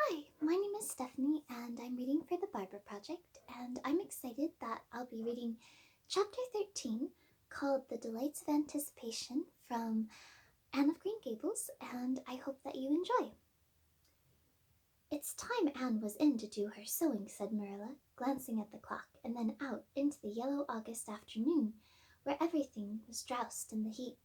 Hi, my name is Stephanie, and I'm reading for the Barber Project, and I'm excited that I'll be reading Chapter 13 called The Delights of Anticipation from Anne of Green Gables, and I hope that you enjoy. It's time Anne was in to do her sewing, said Marilla, glancing at the clock and then out into the yellow August afternoon, where everything was drowsed in the heat.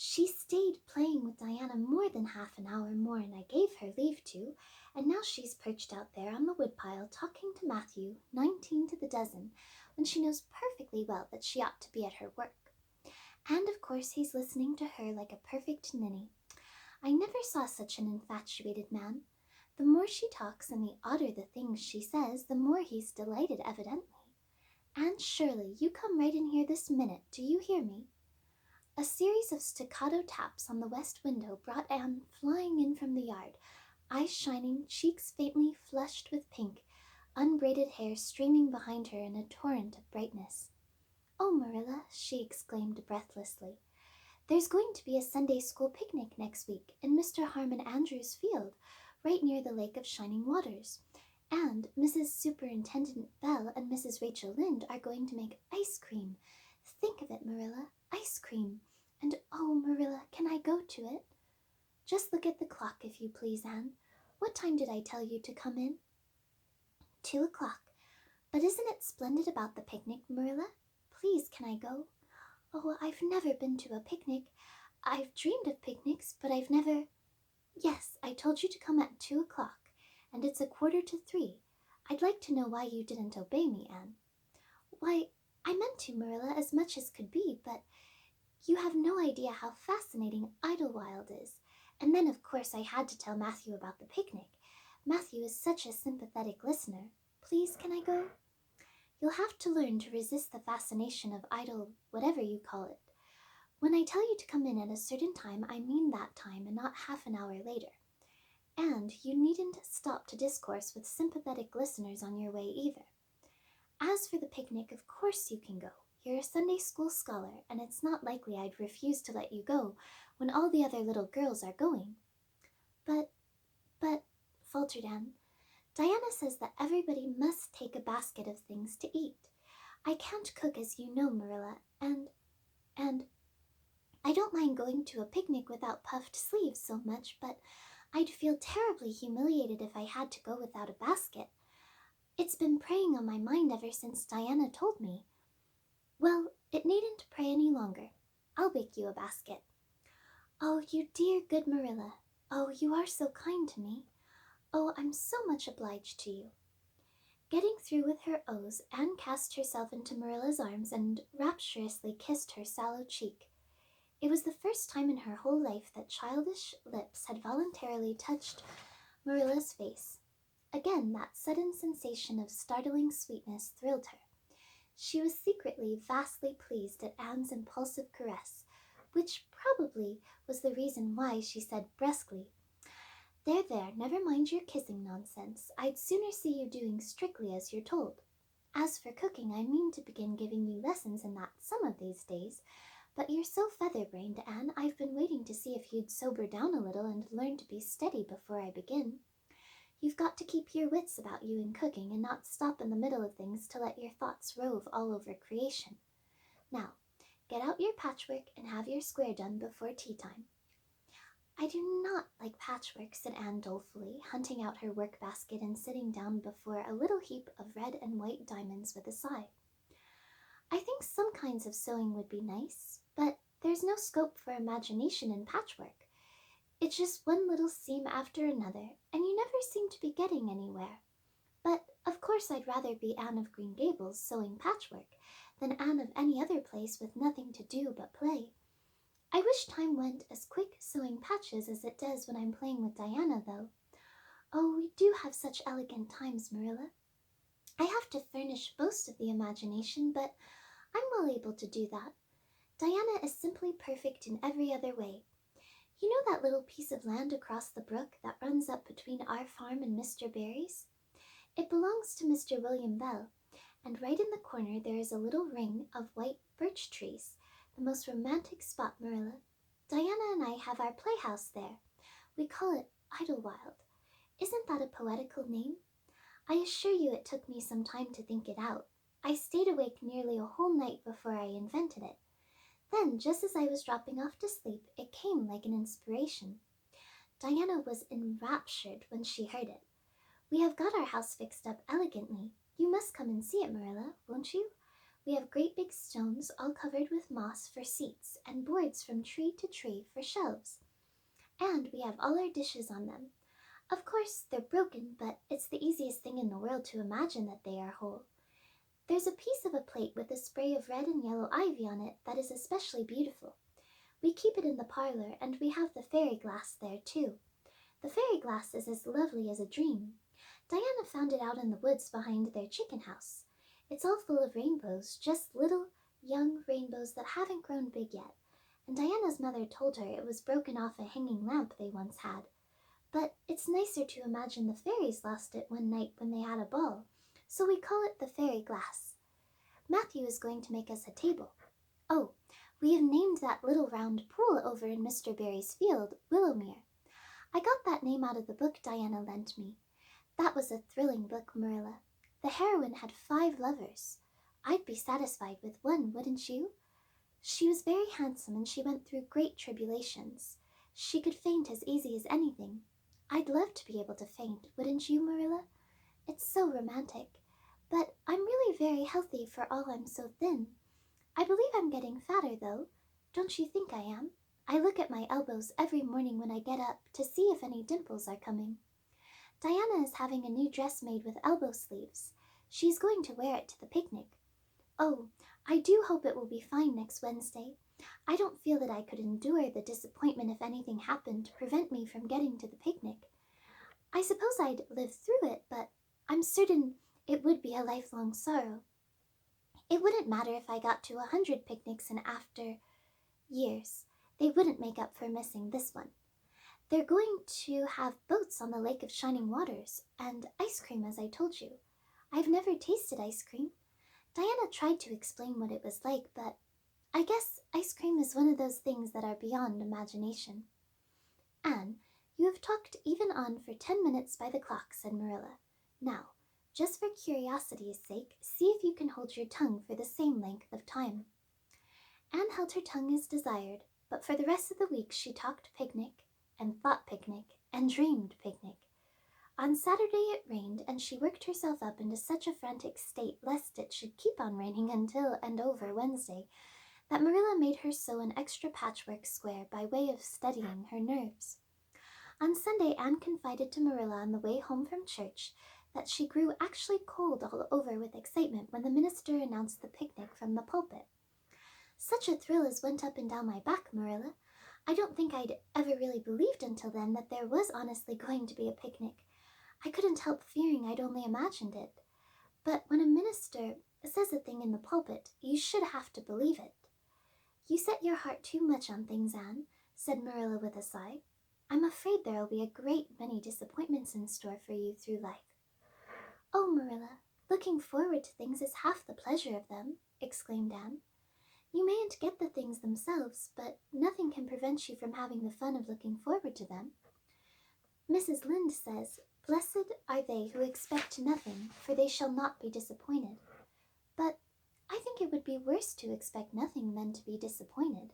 She stayed playing with Diana more than half an hour more and I gave her leave to, and now she's perched out there on the woodpile talking to Matthew, 19 to the dozen, when she knows perfectly well that she ought to be at her work. And of course he's listening to her like a perfect ninny. I never saw such an infatuated man. The more she talks and the odder the things she says, the more he's delighted evidently. Anne Shirley, you come right in here this minute, do you hear me? A series of staccato taps on the west window brought Anne flying in from the yard, eyes shining, cheeks faintly flushed with pink, unbraided hair streaming behind her in a torrent of brightness. "Oh, Marilla," she exclaimed breathlessly, "there's going to be a Sunday school picnic next week in Mr. Harmon Andrews' field, right near the Lake of Shining Waters. And Mrs. Superintendent Bell and Mrs. Rachel Lynde are going to make ice cream. Think of it, Marilla, ice cream. And oh, Marilla, can I go to it?" "Just look at the clock, if you please, Anne. What time did I tell you to come in?" 2 o'clock. But isn't it splendid about the picnic, Marilla? Please, can I go? Oh, I've never been to a picnic. I've dreamed of picnics, but I've never— Yes, I told you to come at 2 o'clock, and it's 2:45. I'd like to know why you didn't obey me, Anne. Why, I meant to, Marilla, as much as could be, but you have no idea how fascinating Idlewild is. And then, of course, I had to tell Matthew about the picnic. Matthew is such a sympathetic listener. Please, can I go? You'll have to learn to resist the fascination of idle, whatever you call it. When I tell you to come in at a certain time, I mean that time and not half an hour later. And you needn't stop to discourse with sympathetic listeners on your way either. As for the picnic, of course you can go. You're a Sunday school scholar, and it's not likely I'd refuse to let you go when all the other little girls are going. But, faltered Anne, Diana says that everybody must take a basket of things to eat. I can't cook, as you know, Marilla, and I don't mind going to a picnic without puffed sleeves so much, but I'd feel terribly humiliated if I had to go without a basket. It's been preying on my mind ever since Diana told me. Well, it needn't prey any longer. I'll bake you a basket. Oh, you dear good Marilla. Oh, you are so kind to me. Oh, I'm so much obliged to you. Getting through with her O's, Anne cast herself into Marilla's arms and rapturously kissed her sallow cheek. It was the first time in her whole life that childish lips had voluntarily touched Marilla's face. Again, that sudden sensation of startling sweetness thrilled her. She was secretly vastly pleased at Anne's impulsive caress, which probably was the reason why she said brusquely, "There, there, never mind your kissing nonsense. I'd sooner see you doing strictly as you're told. As for cooking, I mean to begin giving you lessons in that some of these days. But you're so feather-brained, Anne, I've been waiting to see if you'd sober down a little and learn to be steady before I begin. You've got to keep your wits about you in cooking and not stop in the middle of things to let your thoughts rove all over creation. Now, get out your patchwork and have your square done before tea time." "I do not like patchwork," said Anne dolefully, hunting out her work basket and sitting down before a little heap of red and white diamonds with a sigh. "I think some kinds of sewing would be nice, but there's no scope for imagination in patchwork. It's just one little seam after another, and you never seem to be getting anywhere. But of course I'd rather be Anne of Green Gables sewing patchwork than Anne of any other place with nothing to do but play. I wish time went as quick sewing patches as it does when I'm playing with Diana, though. Oh, we do have such elegant times, Marilla. I have to furnish most of the imagination, but I'm well able to do that. Diana is simply perfect in every other way. You know that little piece of land across the brook that runs up between our farm and Mr. Barry's? It belongs to Mr. William Bell, and right in the corner there is a little ring of white birch trees, the most romantic spot, Marilla. Diana and I have our playhouse there. We call it Idlewild. Isn't that a poetical name? I assure you it took me some time to think it out. I stayed awake nearly a whole night before I invented it. Then, just as I was dropping off to sleep, it came like an inspiration. Diana was enraptured when she heard it. We have got our house fixed up elegantly. You must come and see it, Marilla, won't you? We have great big stones all covered with moss for seats and boards from tree to tree for shelves. And we have all our dishes on them. Of course, they're broken, but it's the easiest thing in the world to imagine that they are whole. There's a piece of a plate with a spray of red and yellow ivy on it that is especially beautiful. We keep it in the parlor, and we have the fairy glass there, too. The fairy glass is as lovely as a dream. Diana found it out in the woods behind their chicken house. It's all full of rainbows, just little, young rainbows that haven't grown big yet, and Diana's mother told her it was broken off a hanging lamp they once had. But it's nicer to imagine the fairies lost it one night when they had a ball, so we call it the fairy glass. Matthew is going to make us a table. Oh, we have named that little round pool over in Mr. Barry's field Willowmere. I got that name out of the book Diana lent me. That was a thrilling book, Marilla. The heroine had 5 lovers. I'd be satisfied with one, wouldn't you? She was very handsome and she went through great tribulations. She could faint as easy as anything. I'd love to be able to faint, wouldn't you, Marilla? It's so romantic. But I'm really very healthy for all I'm so thin. I believe I'm getting fatter, though. Don't you think I am? I look at my elbows every morning when I get up to see if any dimples are coming. Diana is having a new dress made with elbow sleeves. She's going to wear it to the picnic. Oh, I do hope it will be fine next Wednesday. I don't feel that I could endure the disappointment if anything happened to prevent me from getting to the picnic. I suppose I'd live through it, but I'm certain it would be a lifelong sorrow. It wouldn't matter if I got to 100 picnics in after years. They wouldn't make up for missing this one. They're going to have boats on the Lake of Shining Waters, and ice cream, as I told you. I've never tasted ice cream. Diana tried to explain what it was like, but I guess ice cream is one of those things that are beyond imagination. Anne, you have talked even on for 10 minutes by the clock, said Marilla. Now, just for curiosity's sake, see if you can hold your tongue for the same length of time. Anne held her tongue as desired, but for the rest of the week she talked picnic, and thought picnic, and dreamed picnic. On Saturday it rained, and she worked herself up into such a frantic state lest it should keep on raining until and over Wednesday, that Marilla made her sew an extra patchwork square by way of steadying her nerves. On Sunday Anne confided to Marilla on the way home from church that she grew actually cold all over with excitement when the minister announced the picnic from the pulpit. Such a thrill as went up and down my back, Marilla. I don't think I'd ever really believed until then that there was honestly going to be a picnic. I couldn't help fearing I'd only imagined it. But when a minister says a thing in the pulpit, you should have to believe it. You set your heart too much on things, Anne, said Marilla with a sigh. I'm afraid there'll be a great many disappointments in store for you through life. Oh, Marilla, looking forward to things is half the pleasure of them, exclaimed Anne. You mayn't get the things themselves, but nothing can prevent you from having the fun of looking forward to them. Mrs. Lynde says, Blessed are they who expect nothing, for they shall not be disappointed. But I think it would be worse to expect nothing than to be disappointed.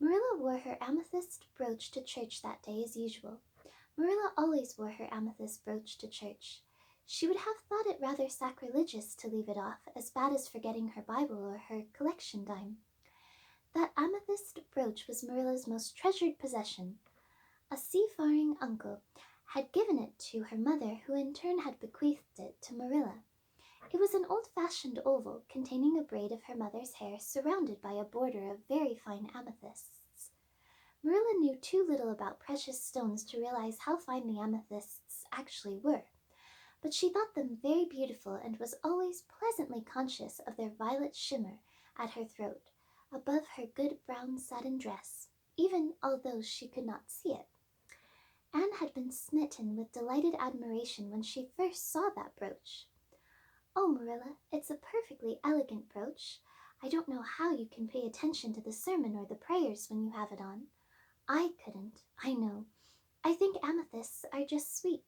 Marilla wore her amethyst brooch to church that day as usual. Marilla always wore her amethyst brooch to church. She would have thought it rather sacrilegious to leave it off, as bad as forgetting her Bible or her collection dime. That amethyst brooch was Marilla's most treasured possession. A seafaring uncle had given it to her mother, who in turn had bequeathed it to Marilla. It was an old-fashioned oval containing a braid of her mother's hair surrounded by a border of very fine amethysts. Marilla knew too little about precious stones to realize how fine the amethysts actually were, but she thought them very beautiful and was always pleasantly conscious of their violet shimmer at her throat, above her good brown satin dress, even although she could not see it. Anne had been smitten with delighted admiration when she first saw that brooch. Oh, Marilla, it's a perfectly elegant brooch. I don't know how you can pay attention to the sermon or the prayers when you have it on. I couldn't, I know. I think amethysts are just sweet.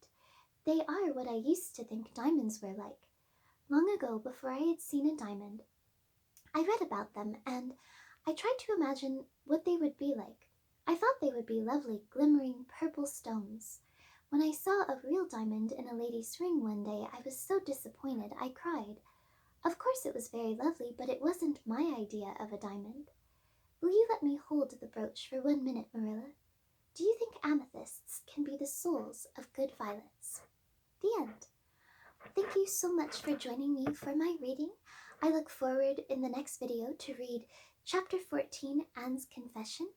They are what I used to think diamonds were like. Long ago, before I had seen a diamond, I read about them and I tried to imagine what they would be like. I thought they would be lovely, glimmering purple stones. When I saw a real diamond in a lady's ring one day, I was so disappointed I cried. Of course, it was very lovely, but it wasn't my idea of a diamond. Will you let me hold the brooch for 1 minute, Marilla? Do you think amethysts can be the souls of good violets? The end. Thank you so much for joining me for my reading. I look forward in the next video to read Chapter 14, Anne's Confession,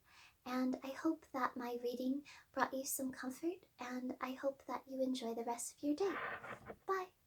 and I hope that my reading brought you some comfort, and I hope that you enjoy the rest of your day. Bye!